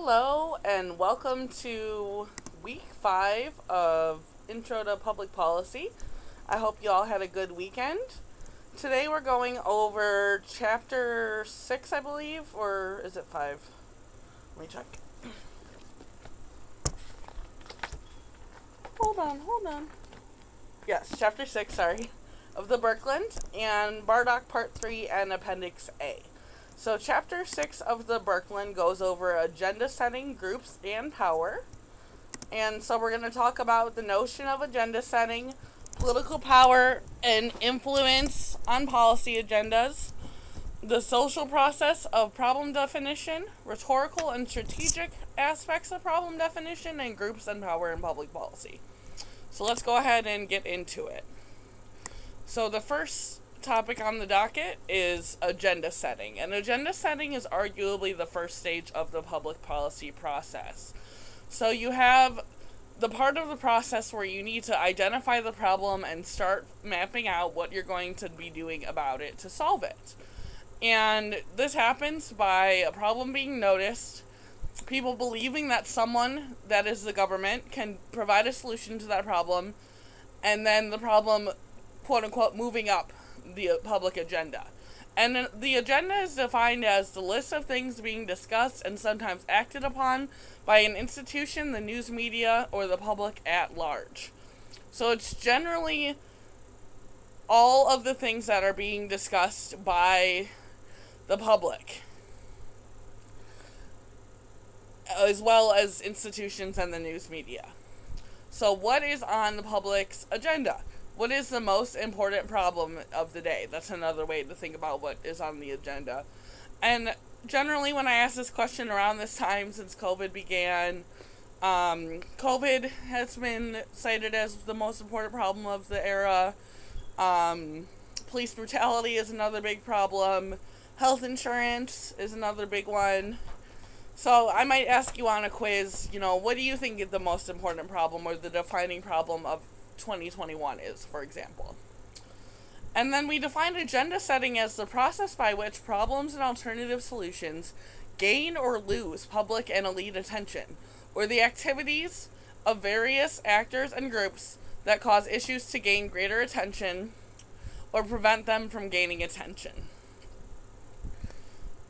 Hello, and welcome to week 5 of Intro to Public Policy. I hope you all had a good weekend. Today we're going over chapter 6, I believe, or is it 5? Let me check. Hold on. Yes, chapter 6, sorry, of the Birkeland, and Bardock Part 3 and Appendix A. So chapter 6 of the Birkeland goes over agenda setting, groups, and power. And so we're going to talk about the notion of agenda setting, political power and influence on policy agendas, the social process of problem definition, rhetorical and strategic aspects of problem definition, and groups and power in public policy. So let's go ahead and get into it. So the first topic on the docket is agenda setting. And agenda setting is arguably the first stage of the public policy process. So you have the part of the process where you need to identify the problem and start mapping out what you're going to be doing about it to solve it. And this happens by a problem being noticed, people believing that someone, that is the government, can provide a solution to that problem, and then the problem, quote unquote, moving up the public agenda. And the agenda is defined as the list of things being discussed and sometimes acted upon by an institution, the news media, or the public at large. So it's generally all of the things that are being discussed by the public, as well as institutions and the news media. So what is on the public's agenda? What is the most important problem of the day? That's another way to think about what is on the agenda. And generally, when I ask this question around this time since COVID began, COVID has been cited as the most important problem of the era. Police brutality is another big problem. Health insurance is another big one. So I might ask you on a quiz, what do you think is the most important problem or the defining problem of 2021 is, for example. And then we define agenda setting as the process by which problems and alternative solutions gain or lose public and elite attention, or the activities of various actors and groups that cause issues to gain greater attention or prevent them from gaining attention.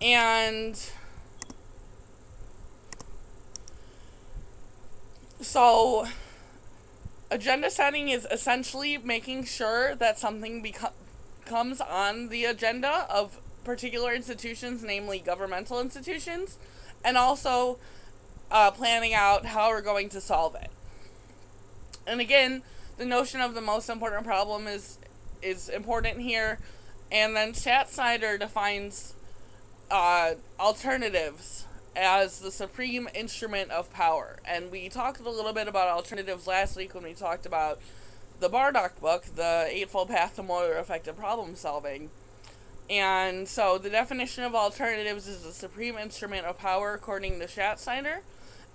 And so agenda setting is essentially making sure that something comes on the agenda of particular institutions, namely governmental institutions, and also planning out how we're going to solve it. And again, the notion of the most important problem is important here. And then Schatzsnyder defines alternatives as the supreme instrument of power. And we talked a little bit about alternatives last week when we talked about the Bardock book, The Eightfold Path to More Effective Problem Solving. And so the definition of alternatives is the supreme instrument of power according to Schatzsnyder.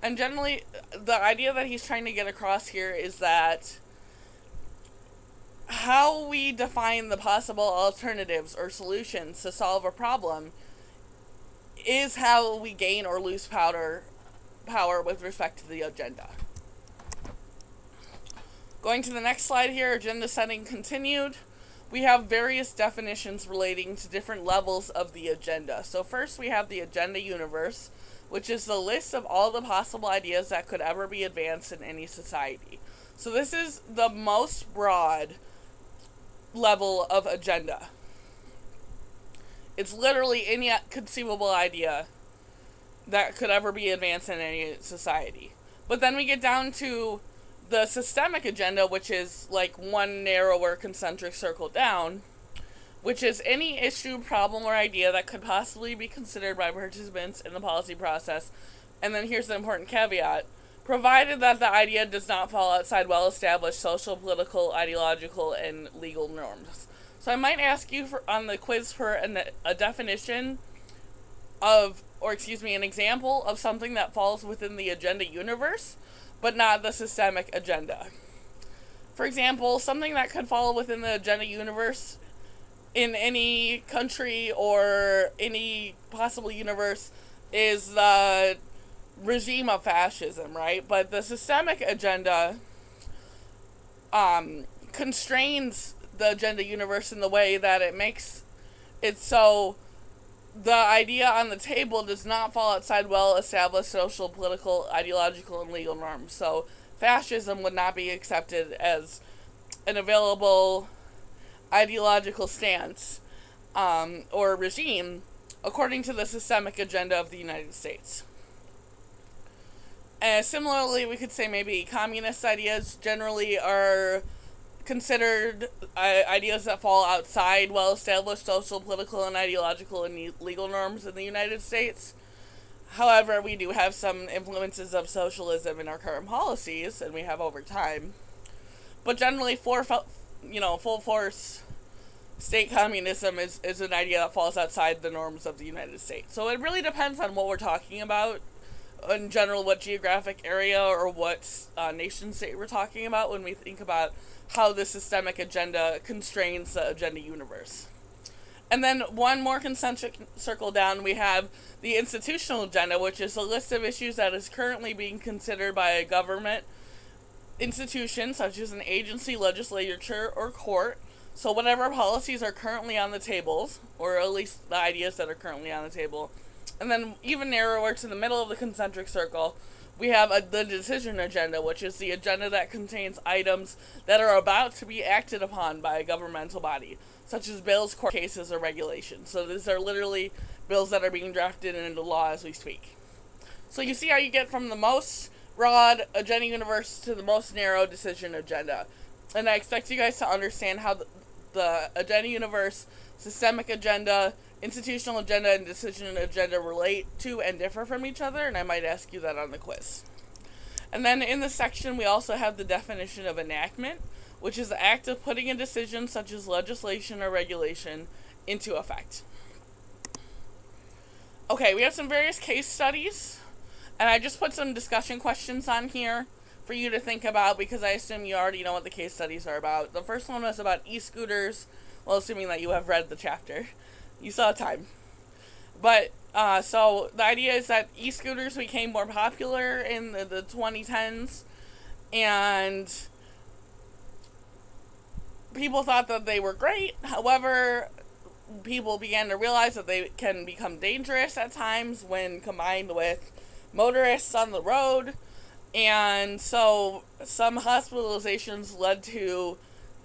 And generally, the idea that he's trying to get across here is that how we define the possible alternatives or solutions to solve a problem is how we gain or lose power with respect to the agenda. Going to the next slide here, agenda setting continued. We have various definitions relating to different levels of the agenda. So first we have the agenda universe, which is the list of all the possible ideas that could ever be advanced in any society. So this is the most broad level of agenda. It's literally any conceivable idea that could ever be advanced in any society. But then we get down to the systemic agenda, which is like one narrower concentric circle down, which is any issue, problem, or idea that could possibly be considered by participants in the policy process. And then here's the important caveat: provided that the idea does not fall outside well-established social, political, ideological, and legal norms. So I might ask you on the quiz for a definition of, an example of something that falls within the agenda universe, but not the systemic agenda. For example, something that could fall within the agenda universe in any country or any possible universe is the regime of fascism, right? But the systemic agenda constrains the agenda universe in the way that it makes it so the idea on the table does not fall outside well-established social, political, ideological, and legal norms. So fascism would not be accepted as an available ideological stance or regime according to the systemic agenda of the United States. And similarly, we could say maybe communist ideas generally are considered ideas that fall outside well-established social, political, and ideological and legal norms in the United States. However, we do have some influences of socialism in our current policies, and we have over time. But generally, full force state communism is an idea that falls outside the norms of the United States. So it really depends on what we're talking about. In general, what geographic area or what nation state we're talking about when we think about how the systemic agenda constrains the agenda universe. And then one more concentric circle down, we have the institutional agenda, which is a list of issues that is currently being considered by a government institution, such as an agency, legislature, or court. So whatever policies are currently on the tables, or at least the ideas that are currently on the table. And then even narrower to the middle of the concentric circle, we have the decision agenda, which is the agenda that contains items that are about to be acted upon by a governmental body, such as bills, court cases, or regulations. So these are literally bills that are being drafted into law as we speak. So you see how you get from the most broad agenda universe to the most narrow decision agenda. And I expect you guys to understand how the agenda universe, systemic agenda, institutional agenda, and decision agenda relate to and differ from each other, and I might ask you that on the quiz. And then in this section, we also have the definition of enactment, which is the act of putting a decision such as legislation or regulation into effect. Okay, we have some various case studies, and I just put some discussion questions on here for you to think about because I assume you already know what the case studies are about. The first one was about e-scooters, well, assuming that you have read the chapter. You saw time. But, so the idea is that e-scooters became more popular in the 2010s, and people thought that they were great. However, people began to realize that they can become dangerous at times when combined with motorists on the road, and so some hospitalizations led to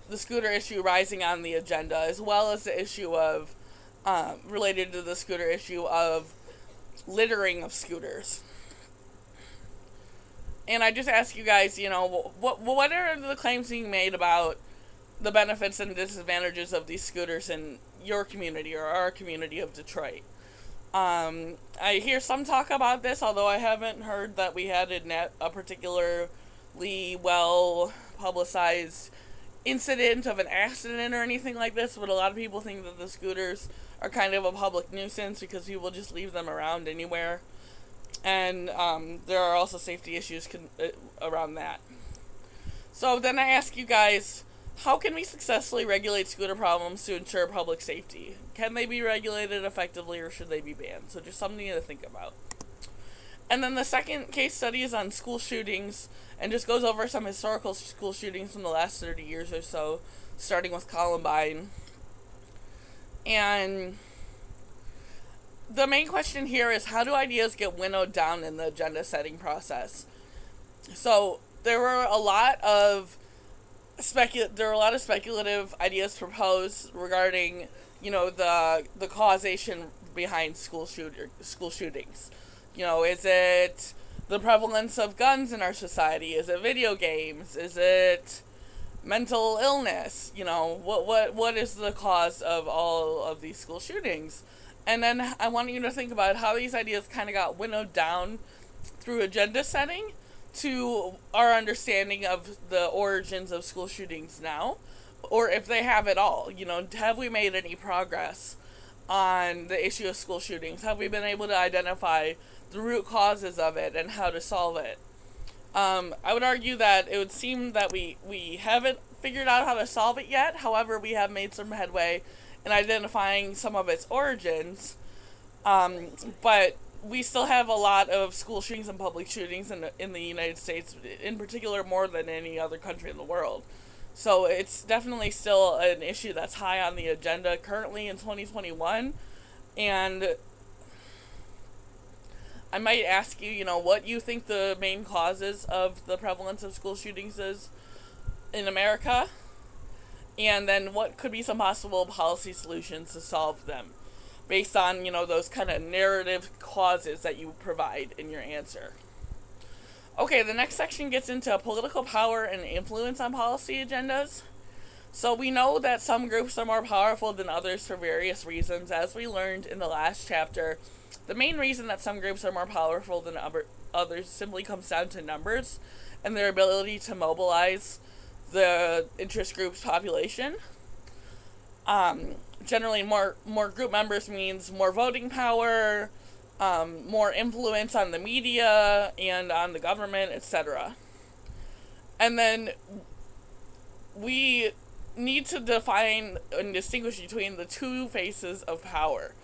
the scooter issue rising on the agenda, as well as the issue of related to the scooter issue of littering of scooters. And I just ask you guys, what are the claims being made about the benefits and disadvantages of these scooters in your community or our community of Detroit? I hear some talk about this, although I haven't heard that we had a particularly well publicized incident of an accident or anything like this, but a lot of people think that the scooters are kind of a public nuisance because people just leave them around anywhere, and there are also safety issues around that. So then I ask you guys, how can we successfully regulate scooter problems to ensure public safety? Can they be regulated effectively, or should they be banned? So just something to think about. And then the second case study is on school shootings, and just goes over some historical school shootings from the last 30 years or so, starting with Columbine. And the main question here is, how do ideas get winnowed down in the agenda setting process? So there were a lot of speculative ideas proposed regarding, the causation behind school shootings. Is it the prevalence of guns in our society? Is it video games? Is it mental illness? What is the cause of all of these school shootings? And then I want you to think about how these ideas kind of got winnowed down through agenda setting to our understanding of the origins of school shootings now, or if they have at all. Have we made any progress on the issue of school shootings? Have we been able to identify the root causes of it and how to solve it? I would argue that it would seem that we haven't figured out how to solve it yet. However, we have made some headway in identifying some of its origins. But we still have a lot of school shootings and public shootings in the United States, in particular, more than any other country in the world. So it's definitely still an issue that's high on the agenda currently in 2021. And I might ask you, what you think the main causes of the prevalence of school shootings is in America, and then what could be some possible policy solutions to solve them based on, those kind of narrative causes that you provide in your answer. Okay, the next section gets into political power and influence on policy agendas. So we know that some groups are more powerful than others for various reasons, as we learned in the last chapter. The main reason that some groups are more powerful than others simply comes down to numbers and their ability to mobilize the interest group's population. Generally, more group members means more voting power, more influence on the media and on the government, etc. And then we need to define and distinguish between the two faces of power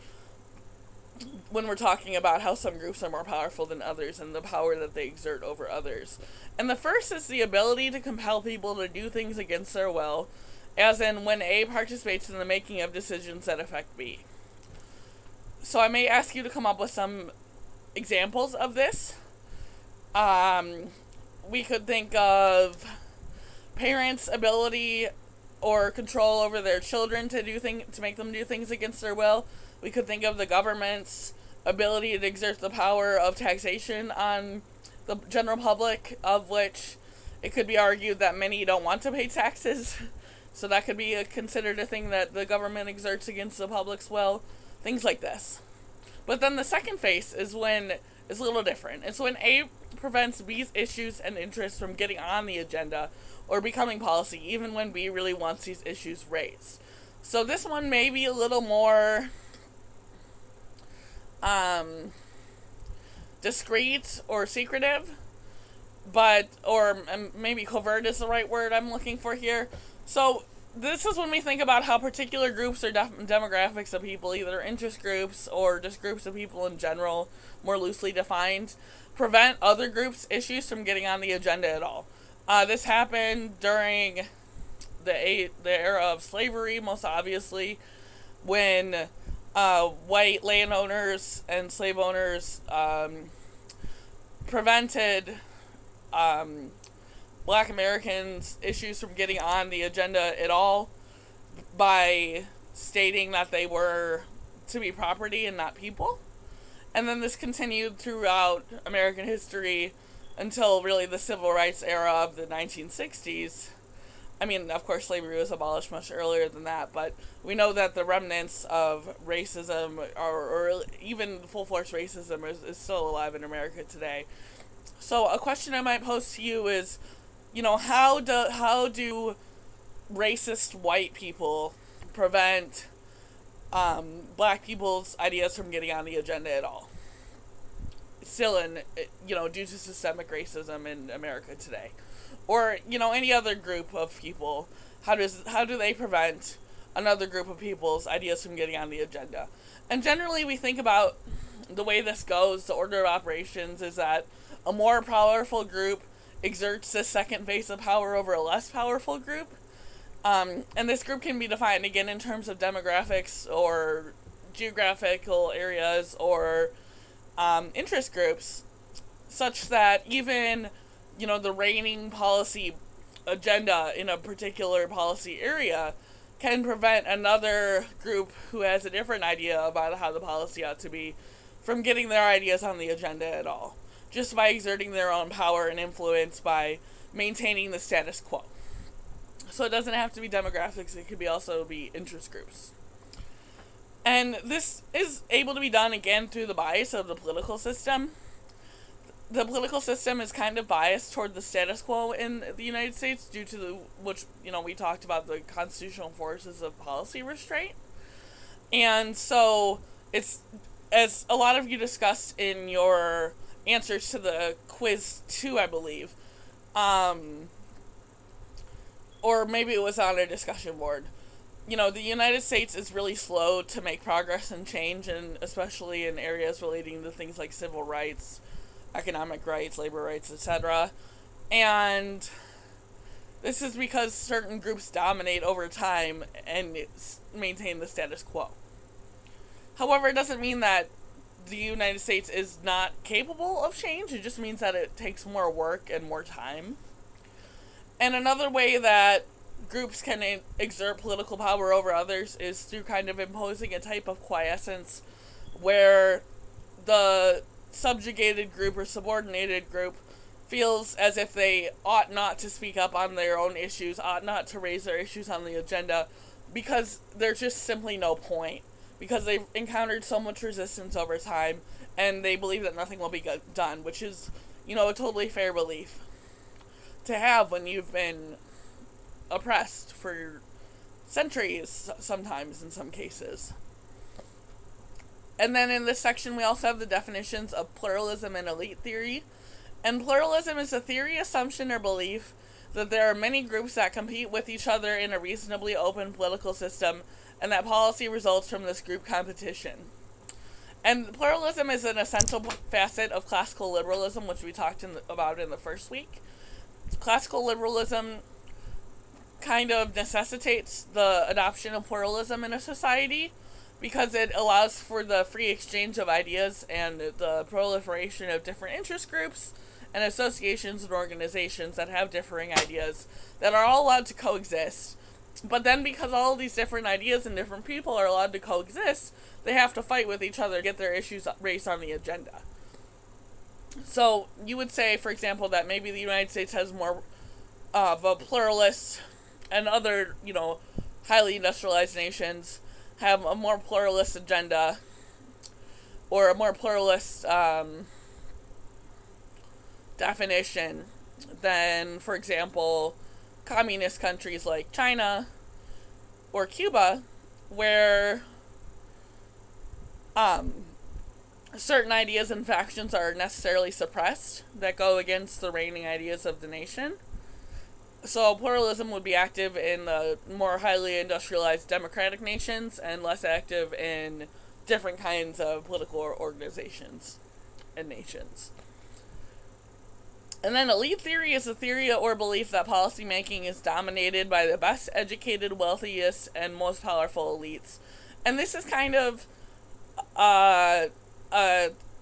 when we're talking about how some groups are more powerful than others and the power that they exert over others. And the first is the ability to compel people to do things against their will, as in when A participates in the making of decisions that affect B. So I may ask you to come up with some examples of this. We could think of parents' ability or control over their children to make them do things against their will. We could think of the government's ability to exert the power of taxation on the general public, of which it could be argued that many don't want to pay taxes. So that could be considered a thing that the government exerts against the public's will. Things like this. But then the second phase is a little different. It's when A prevents B's issues and interests from getting on the agenda or becoming policy, even when B really wants these issues raised. So this one may be a little more discreet or secretive, or maybe covert is the right word I'm looking for here. So this is when we think about how particular groups or demographics of people, either interest groups or just groups of people in general, more loosely defined, prevent other groups' issues from getting on the agenda at all. This happened during the era of slavery, most obviously, when white landowners and slave owners prevented Black Americans' issues from getting on the agenda at all by stating that they were to be property and not people. And then this continued throughout American history until really the civil rights era of the 1960s. I mean, of course, slavery was abolished much earlier than that, but we know that the remnants of racism, or even full-force racism, is still alive in America today. So a question I might pose to you is, how do racist white people prevent Black people's ideas from getting on the agenda at all? Still due to systemic racism in America today. Or, any other group of people, how do they prevent another group of people's ideas from getting on the agenda? And generally we think about the way this goes, the order of operations is that a more powerful group exerts the second phase of power over a less powerful group. And this group can be defined again in terms of demographics or geographical areas or interest groups, such that even the reigning policy agenda in a particular policy area can prevent another group who has a different idea about how the policy ought to be from getting their ideas on the agenda at all, just by exerting their own power and influence by maintaining the status quo. So it doesn't have to be demographics, it could also be interest groups. And this is able to be done again through the bias of the political system. The political system is kind of biased toward the status quo in the United States due to we talked about the constitutional forces of policy restraint. And so it's, as a lot of you discussed in your answers to the quiz 2, I believe, or maybe it was on a discussion board, the United States is really slow to make progress and change, and especially in areas relating to things like civil rights, economic rights, labor rights, etc. And this is because certain groups dominate over time and maintain the status quo. However, it doesn't mean that the United States is not capable of change. It just means that it takes more work and more time. And another way that groups can exert political power over others is through kind of imposing a type of quiescence where the subjugated group or subordinated group feels as if they ought not to speak up on their own issues, ought not to raise their issues on the agenda, because there's just simply no point. Because they've encountered so much resistance over time, and they believe that nothing will be done, which is, a totally fair belief to have when you've been oppressed for centuries, sometimes in some cases. And then in this section, we also have the definitions of pluralism and elite theory. And pluralism is a theory, assumption, or belief that there are many groups that compete with each other in a reasonably open political system, and that policy results from this group competition. And pluralism is an essential facet of classical liberalism, which we talked about in the first week. Classical liberalism kind of necessitates the adoption of pluralism in a society because it allows for the free exchange of ideas and the proliferation of different interest groups and associations and organizations that have differing ideas that are all allowed to coexist. But then because all of these different ideas and different people are allowed to coexist, they have to fight with each other to get their issues raised on the agenda. So you would say, for example, that maybe the United States has more of a pluralist, and other, highly industrialized nations have a more pluralist agenda, or a more pluralist definition than, for example, communist countries like China or Cuba, where certain ideas and factions are necessarily suppressed that go against the reigning ideas of the nation. So pluralism would be active in the more highly industrialized democratic nations and less active in different kinds of political organizations and nations. And then elite theory is a theory or belief that policymaking is dominated by the best educated, wealthiest, and most powerful elites. And this is kind of an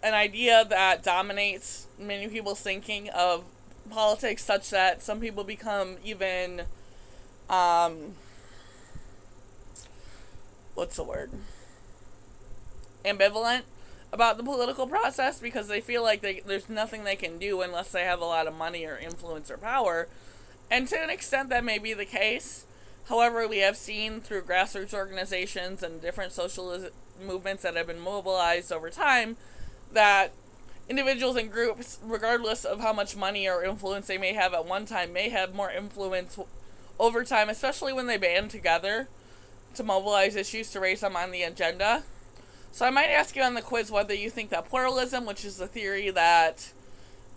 idea that dominates many people's thinking of politics, such that some people become even, ambivalent about the political process, because they feel like there's nothing they can do unless they have a lot of money or influence or power. And to an extent that may be the case. However, we have seen through grassroots organizations and different social movements that have been mobilized over time that individuals and groups, regardless of how much money or influence they may have at one time, may have more influence over time, especially when they band together to mobilize issues to raise them on the agenda. So I might ask you on the quiz whether you think that pluralism, which is the theory that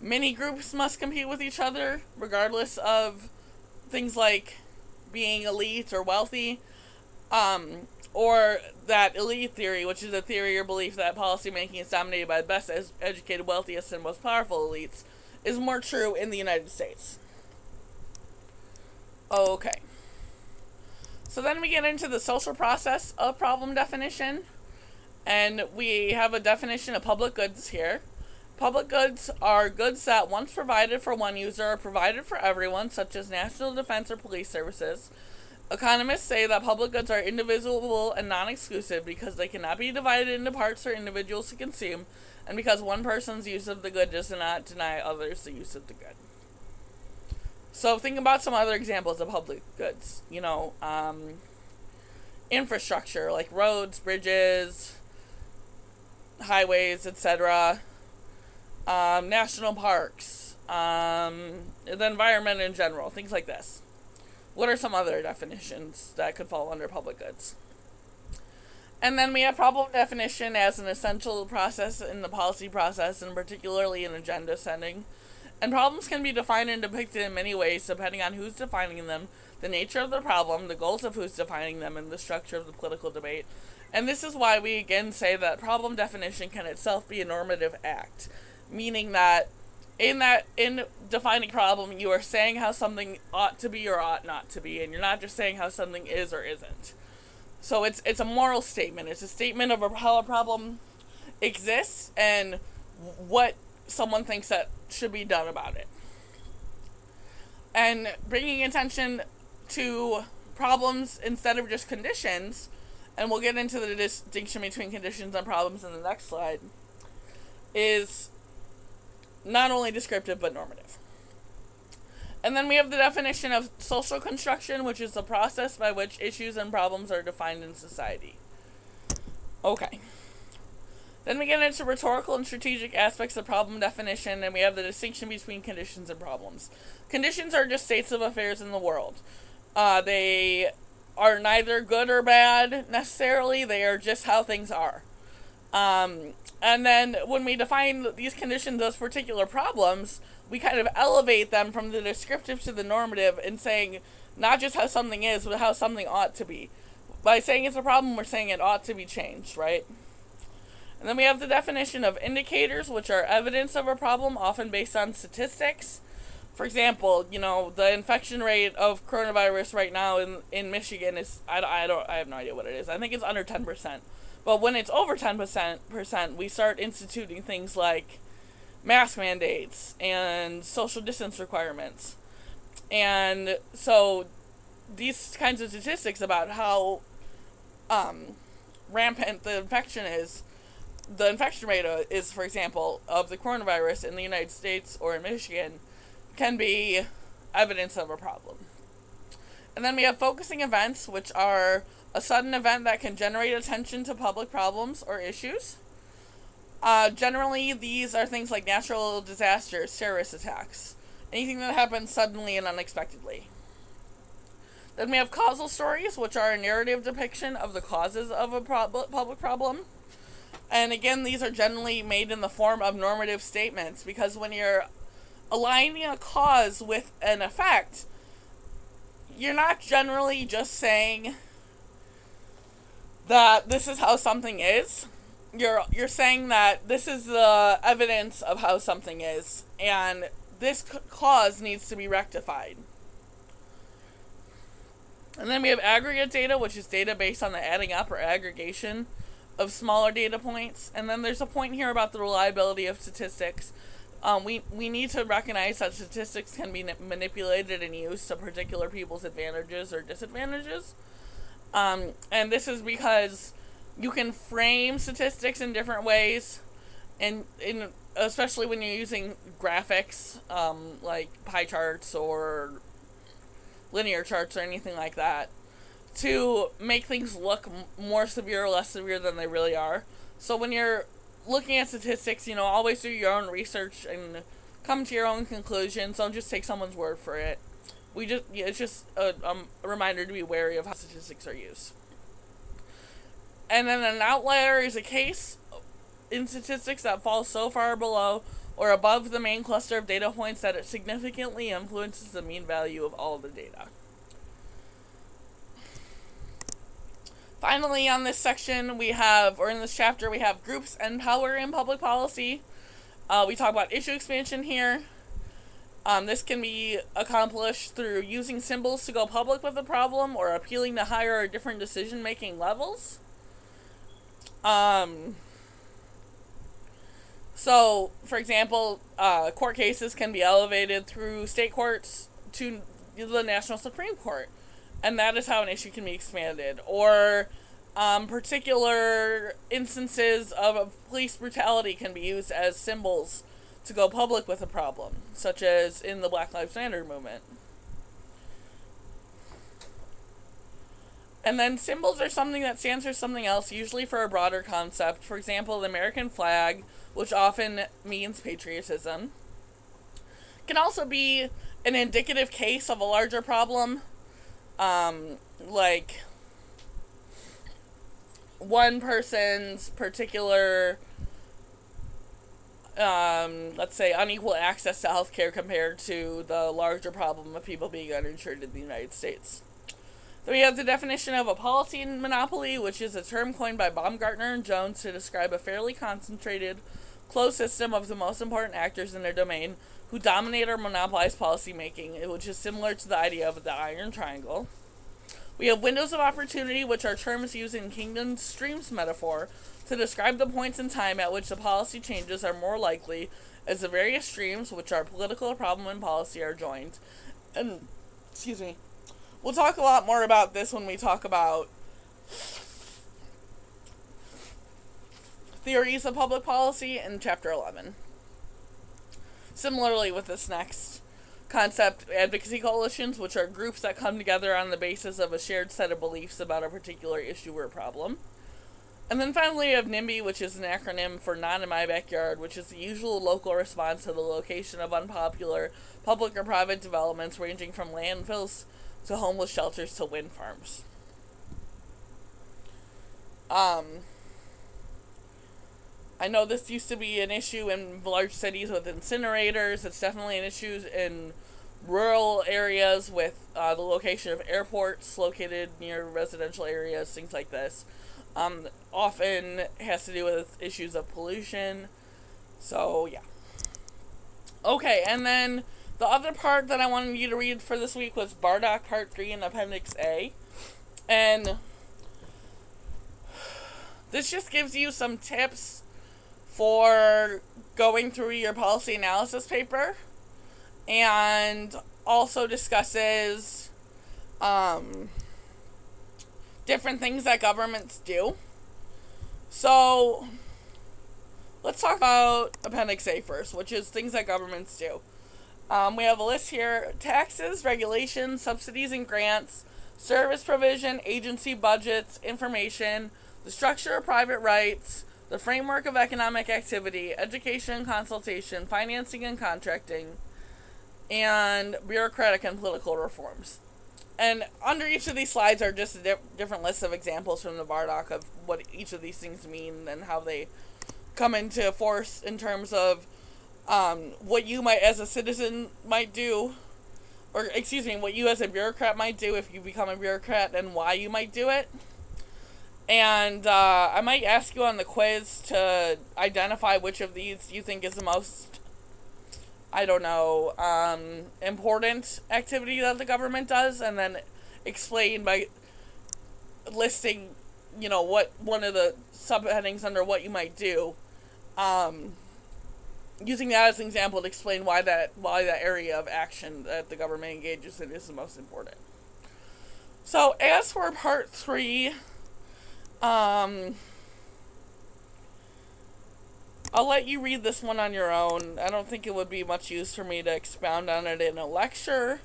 many groups must compete with each other, regardless of things like being elite or wealthy, or that elite theory, which is a theory or belief that policymaking is dominated by the best educated, wealthiest, and most powerful elites, is more true in the United States. Okay. So then we get into the social process of problem definition. And we have a definition of public goods here. Public goods are goods that, once provided for one user, are provided for everyone, such as national defense or police services. Economists say that public goods are indivisible and non-exclusive because they cannot be divided into parts for individuals to consume, and because one person's use of the good does not deny others the use of the good. So think about some other examples of public goods. Infrastructure, like roads, bridges, highways, etc., national parks, the environment in general, things like this. What are some other definitions that could fall under public goods? And then we have problem definition as an essential process in the policy process, and particularly in agenda setting. And problems can be defined and depicted in many ways depending on who's defining them, the nature of the problem, the goals of who's defining them, and the structure of the political debate. And this is why we again say that problem definition can itself be a normative act, meaning that in defining problem, you are saying how something ought to be or ought not to be, and you're not just saying how something is or isn't. So it's a moral statement. It's a statement of how a problem exists and what someone thinks that should be done about it. And bringing attention to problems instead of just conditions, and we'll get into the distinction between conditions and problems in the next slide, is not only descriptive but normative. And then we have the definition of social construction, which is the process by which issues and problems are defined in society. Okay. Then we get into rhetorical and strategic aspects of problem definition, and we have the distinction between conditions and problems. Conditions are just states of affairs in the world. They are neither good or bad necessarily, they are just how things are. And then when we define these conditions as particular problems, we kind of elevate them from the descriptive to the normative in saying not just how something is, but how something ought to be. By saying it's a problem, we're saying it ought to be changed, right? And then we have the definition of indicators, which are evidence of a problem, often based on statistics. For example, the infection rate of coronavirus right now in Michigan is, I have no idea what it is. I think it's under 10%. But when it's over 10%, we start instituting things like mask mandates and social distance requirements. And so these kinds of statistics about how rampant the infection rate is, for example, of the coronavirus in the United States or in Michigan, can be evidence of a problem. And then we have focusing events, which are a sudden event that can generate attention to public problems or issues. Generally, these are things like natural disasters, terrorist attacks, anything that happens suddenly and unexpectedly. Then we have causal stories, which are a narrative depiction of the causes of a public problem. And again, these are generally made in the form of normative statements, because when you're aligning a cause with an effect, you're not generally just saying that this is how something is. You're saying that this is the evidence of how something is, and this cause needs to be rectified. And then we have aggregate data, which is data based on the adding up or aggregation of smaller data points. And then there's a point here about the reliability of statistics. We need to recognize that statistics can be manipulated and used to particular people's advantages or disadvantages. And this is because you can frame statistics in different ways, and especially when you're using graphics, like pie charts or linear charts or anything like that, to make things look more severe or less severe than they really are. So when you're looking at statistics, always do your own research and come to your own conclusions. Don't just take someone's word for it. It's just a reminder to be wary of how statistics are used. And then an outlier is a case in statistics that falls so far below or above the main cluster of data points that it significantly influences the mean value of all of the data. Finally, on this section, in this chapter, we have groups and power in public policy. We talk about issue expansion here. This can be accomplished through using symbols to go public with a problem or appealing to higher or different decision-making levels. So, for example, court cases can be elevated through state courts to the National Supreme Court, and that is how an issue can be expanded. Or particular instances of police brutality can be used as symbols to go public with a problem, such as in the Black Lives Matter movement. And then symbols are something that stands for something else, usually for a broader concept. For example, the American flag, which often means patriotism, can also be an indicative case of a larger problem, like one person's particular, let's say, unequal access to healthcare compared to the larger problem of people being uninsured in the United States. So we have the definition of a policy monopoly, which is a term coined by Baumgartner and Jones to describe a fairly concentrated, closed system of the most important actors in their domain who dominate or monopolize policy making, which is similar to the idea of the Iron Triangle. We have windows of opportunity, which are terms used in Kingdom Streams metaphor to describe the points in time at which the policy changes are more likely as the various streams, which are political, problem, and policy, are joined. And, excuse me, we'll talk a lot more about this when we talk about theories of public policy in Chapter 11. Similarly with this next concept, advocacy coalitions, which are groups that come together on the basis of a shared set of beliefs about a particular issue or problem. And then finally, we have NIMBY, which is an acronym for Not in My Backyard, which is the usual local response to the location of unpopular public or private developments ranging from landfills to homeless shelters to wind farms. I know this used to be an issue in large cities with incinerators. It's definitely an issue in rural areas with the location of airports located near residential areas, things like this. Often has to do with issues of pollution. So, yeah. Okay, and then the other part that I wanted you to read for this week was Bardock Part 3 in Appendix A. And this just gives you some tips for going through your policy analysis paper, and also discusses different things that governments do. So let's talk about Appendix A first, which is things that governments do. We have a list here: taxes, regulations, subsidies and grants, service provision, agency budgets, information, the structure of private rights, the framework of economic activity, education and consultation, financing and contracting, and bureaucratic and political reforms. And under each of these slides are just different lists of examples from the Bardock of what each of these things mean and how they come into force in terms of what you might, as a citizen, might do, or excuse me, what you as a bureaucrat might do if you become a bureaucrat, and why you might do it. And I might ask you on the quiz to identify which of these you think is the most, important activity that the government does, and then explain by listing, what one of the subheadings under what you might do, using that as an example to explain why that area of action that the government engages in is the most important. So as for Part 3, I'll let you read this one on your own. I don't think it would be much use for me to expound on it in a lecture.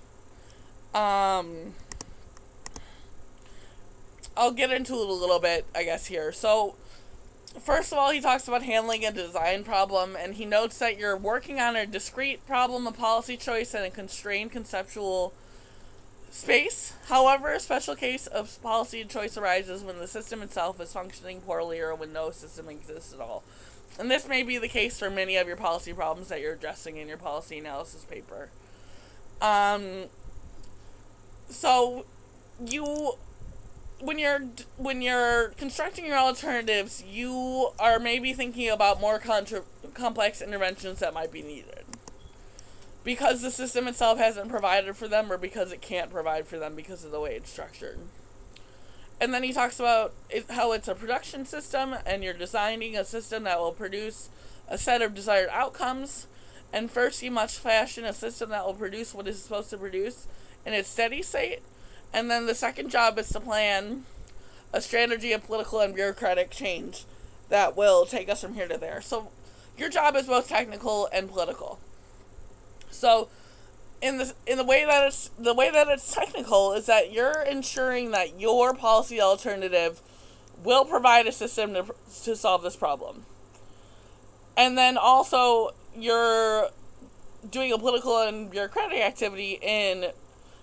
I'll get into it a little bit, I guess, here. So, first of all, he talks about handling a design problem, and he notes that you're working on a discrete problem of policy choice in a constrained conceptual space. However, a special case of policy choice arises when the system itself is functioning poorly or when no system exists at all. And this may be the case for many of your policy problems that you're addressing in your policy analysis paper. So, when you're constructing your alternatives, you are maybe thinking about more complex interventions that might be needed, because the system itself hasn't provided for them, or because it can't provide for them because of the way it's structured. And then he talks about how it's a production system, and you're designing a system that will produce a set of desired outcomes. And first, you must fashion a system that will produce what it's supposed to produce in its steady state. And then the second job is to plan a strategy of political and bureaucratic change that will take us from here to there. So your job is both technical and political. So in the way that it's technical is that you're ensuring that your policy alternative will provide a system to solve this problem. And then also you're doing a political and bureaucratic activity in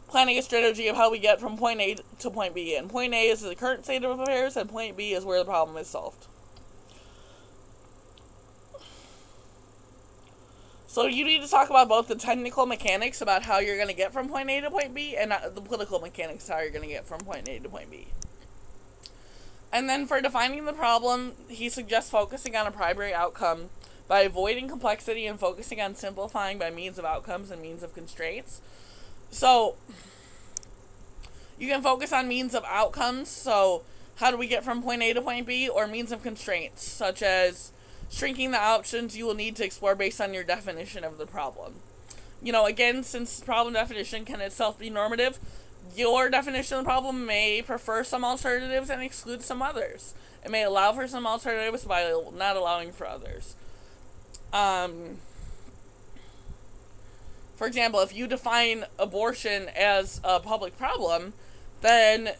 planning a strategy of how we get from point A to point B. And point A is the current state of affairs, and point B is where the problem is solved. So you need to talk about both the technical mechanics about how you're going to get from point A to point B, and the political mechanics how you're going to get from point A to point B. And then for defining the problem, he suggests focusing on a primary outcome by avoiding complexity and focusing on simplifying by means of outcomes and means of constraints. So you can focus on means of outcomes, so how do we get from point A to point B, or means of constraints, such as shrinking the options you will need to explore based on your definition of the problem. Again, since problem definition can itself be normative, your definition of the problem may prefer some alternatives and exclude some others. It may allow for some alternatives by not allowing for others. For example, if you define abortion as a public problem, then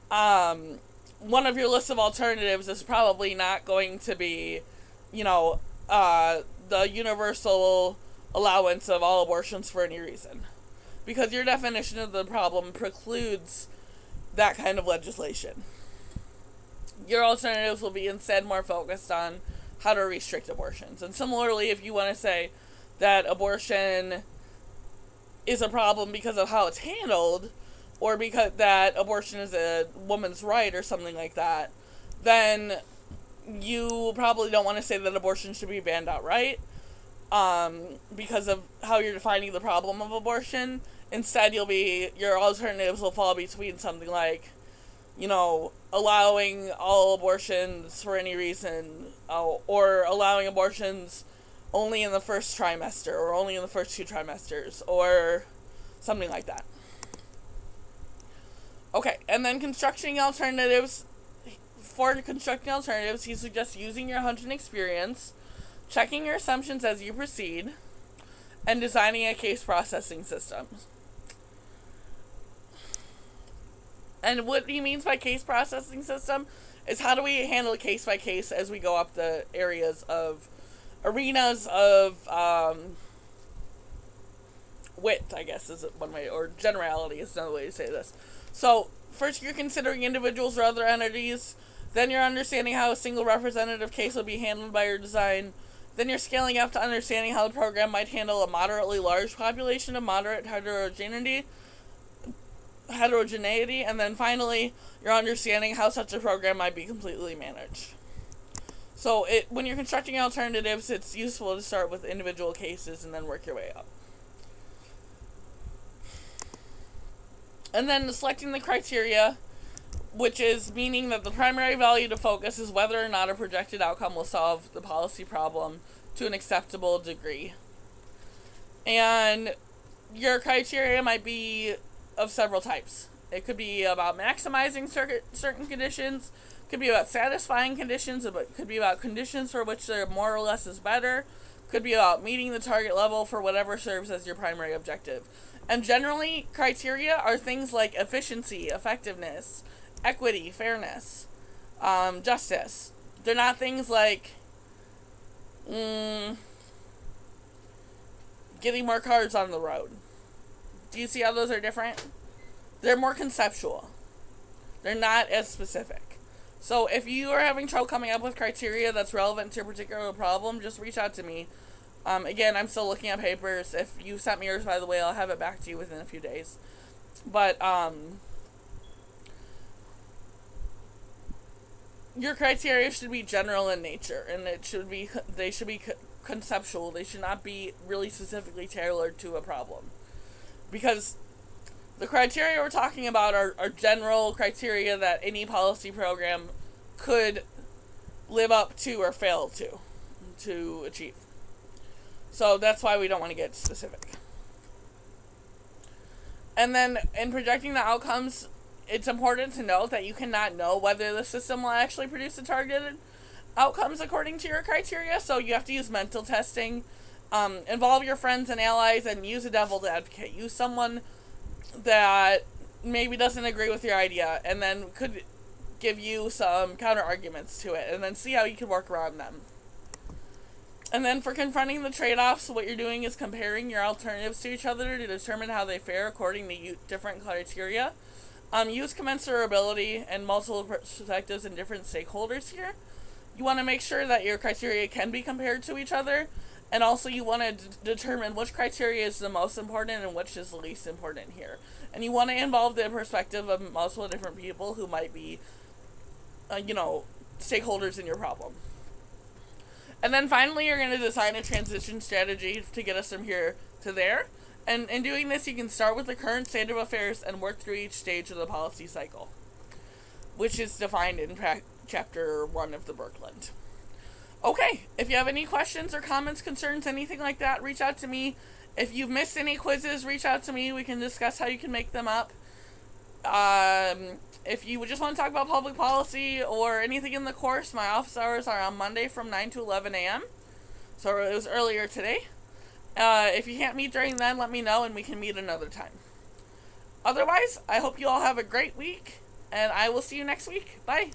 one of your list of alternatives is probably not going to be, the universal allowance of all abortions for any reason. Because your definition of the problem precludes that kind of legislation. Your alternatives will be instead more focused on how to restrict abortions. And similarly, if you want to say that abortion is a problem because of how it's handled, or because that abortion is a woman's right or something like that, then you probably don't want to say that abortion should be banned outright, because of how you're defining the problem of abortion. Instead, your alternatives will fall between something like, allowing all abortions for any reason, or allowing abortions only in the first trimester, or only in the first 2 trimesters, or something like that. Okay, and then constructing alternatives. For constructing alternatives, he suggests using your hunch and experience, checking your assumptions as you proceed, and designing a case processing system. And what he means by case processing system is how do we handle case by case as we go up the arenas of width, I guess is one way, or generality is another way to say this. So, first you're considering individuals or other entities, then you're understanding how a single representative case will be handled by your design, then you're scaling up to understanding how the program might handle a moderately large population of moderate heterogeneity, and then finally, you're understanding how such a program might be completely managed. So, when you're constructing alternatives, it's useful to start with individual cases and then work your way up. And then selecting the criteria, which is meaning that the primary value to focus is whether or not a projected outcome will solve the policy problem to an acceptable degree. And your criteria might be of several types. It could be about maximizing certain conditions, could be about satisfying conditions, it could be about conditions for which there more or less is better, could be about meeting the target level for whatever serves as your primary objective. And generally, criteria are things like efficiency, effectiveness, equity, fairness, justice. They're not things like getting more cars on the road. Do you see how those are different? They're more conceptual. They're not as specific. So if you are having trouble coming up with criteria that's relevant to your particular problem, just reach out to me. Again, I'm still looking at papers. If you sent me yours, by the way, I'll have it back to you within a few days. But, your criteria should be general in nature, and they should be conceptual. They should not be really specifically tailored to a problem. Because the criteria we're talking about are general criteria that any policy program could live up to or fail to achieve. So that's why we don't want to get specific. And then in projecting the outcomes, it's important to note that you cannot know whether the system will actually produce the targeted outcomes according to your criteria, so you have to use mental testing, involve your friends and allies, and use a devil's advocate. Use someone that maybe doesn't agree with your idea, and then could give you some counter arguments to it, and then see how you can work around them. And then for confronting the trade-offs, what you're doing is comparing your alternatives to each other to determine how they fare according to different criteria. Use commensurability and multiple perspectives and different stakeholders here. You want to make sure that your criteria can be compared to each other, and also you want to determine which criteria is the most important and which is the least important here. And you want to involve the perspective of multiple different people who might be, stakeholders in your problem. And then finally, you're going to design a transition strategy to get us from here to there. And in doing this, you can start with the current state of affairs and work through each stage of the policy cycle, which is defined in Chapter 1 of the Birkeland. Okay, if you have any questions or comments, concerns, anything like that, reach out to me. If you've missed any quizzes, reach out to me. We can discuss how you can make them up. If you just want to talk about public policy or anything in the course, my office hours are on Monday from 9 to 11 a.m. So it was earlier today. If you can't meet during then, let me know and we can meet another time. Otherwise, I hope you all have a great week, and I will see you next week. Bye.